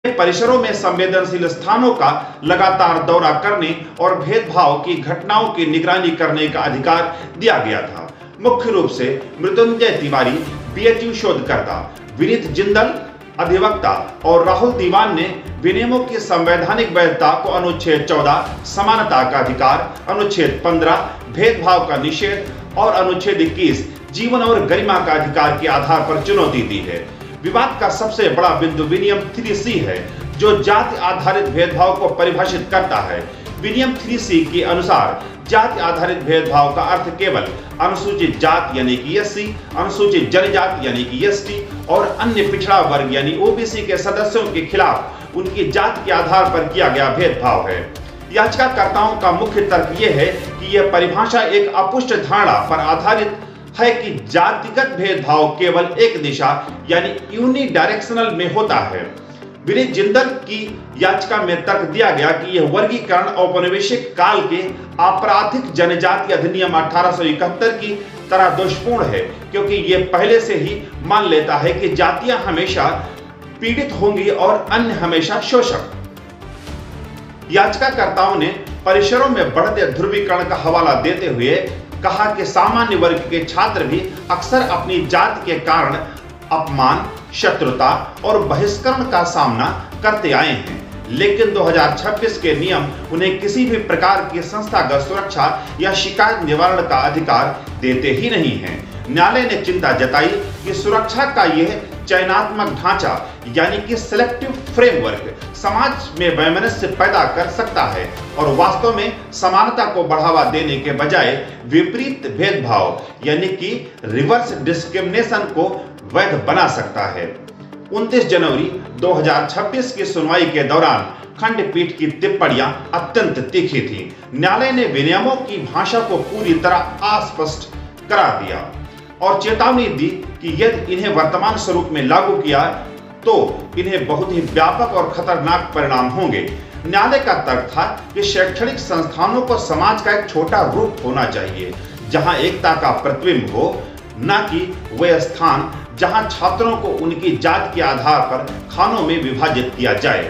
परिसरों में संवेदनशील स्थानों का लगातार दौरा करने और भेदभाव की घटनाओं की निगरानी करने का अधिकार दिया गया था। मुख्य रूप से मृत्युंजय तिवारी, बीएचयू शोधकर्ता विनीत जिंदल अधिवक्ता और राहुल दीवान ने विनियमों की संवैधानिक वैधता को अनुच्छेद 14 समानता का अधिकार, अनुच्छेद 15 भेदभाव का निषेध और अनुच्छेद 21 जीवन और गरिमा का अधिकार के आधार पर चुनौती दी है। विवाद का सबसे बड़ा बिंदु विनियम 3C है, जो जाति आधारित भेदभाव को परिभाषित करता है। विनियम 3C के अनुसार जाति आधारित भेदभाव का अर्थ केवल अनुसूचित जाति यानी कि SC, अनुसूचित जनजाति यानी कि ST और अन्य पिछड़ा वर्ग यानी OBC के सदस्यों के खिलाफ उनकी जाति के आधार पर किया गया भेदभाव है। याचिकाकर्ताओं का मुख्य तर्क यह है कि यह परिभाषा एक अपुष्ट धारणा पर आधारित है कि जातिगत भेदभाव केवल एक दिशा यानी यूनिडायरेक्शनल में होता है। विनीत जिंदल की याचिका में तर्क दिया गया कि यह वर्गीकरण औपनिवेशिक काल के आपराधिक जनजाति अधिनियम 1871 की तरह दोषपूर्ण है, क्योंकि यह पहले से ही मान लेता है कि जातियां हमेशा पीड़ित होंगी और अन्य हमेशा शोषक। याचिकाकर्ताओं ने परिसरों में बढ़ते ध्रुवीकरण का हवाला देते हुए कहा कि सामान्य वर्ग के छात्र भी अक्सर अपनी जाति के कारण अपमान, शत्रुता और बहिष्करण का सामना करते आए हैं, लेकिन 2026 के नियम उन्हें किसी भी प्रकार की संस्थागत सुरक्षा या शिकायत निवारण का अधिकार देते ही नहीं हैं। न्यायालय ने चिंता जताई कि सुरक्षा का यह चयनात्मक ढांचा यानी कि सिलेक्टिव फ्रेमवर्क समाज में वैमनस्य पैदा कर सकता है और वास्तव में समानता को बढ़ावा देने के बजाय विपरीत भेदभाव यानी कि रिवर्स डिस्क्रिमिनेशन को वैध बना सकता है। 29 जनवरी 2026 की सुनवाई के दौरान खंडपीठ की टिप्पणियां अत्यंत तीखी थी। न्यायालय ने विनियमों की भाषा को पूरी तरह अस्पष्ट करार दिया और चेतावनी दी कि यदि इन्हें वर्तमान स्वरूप में लागू किया तो इन्हें बहुत ही व्यापक और खतरनाक परिणाम होंगे। न्यायालय का तर्क था कि शैक्षणिक संस्थानों को समाज का एक छोटा रूप होना चाहिए जहां एकता का प्रतिबिंब हो, न कि वह स्थान जहां छात्रों को उनकी जाति के आधार पर खानों में विभाजित किया जाए।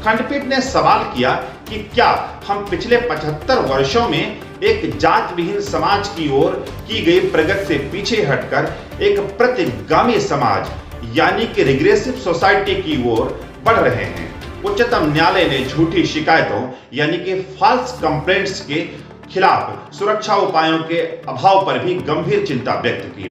खंडपीठ ने सवाल किया कि क्या हम पिछले 75 वर्षों में एक जात विहीन समाज की ओर की गई प्रगति से पीछे हटकर एक प्रतिगामी समाज यानी कि रिग्रेसिव सोसाइटी की ओर बढ़ रहे हैं। उच्चतम न्यायालय ने झूठी शिकायतों यानी कि फॉल्स कंप्लेंट्स के खिलाफ सुरक्षा उपायों के अभाव पर भी गंभीर चिंता व्यक्त की।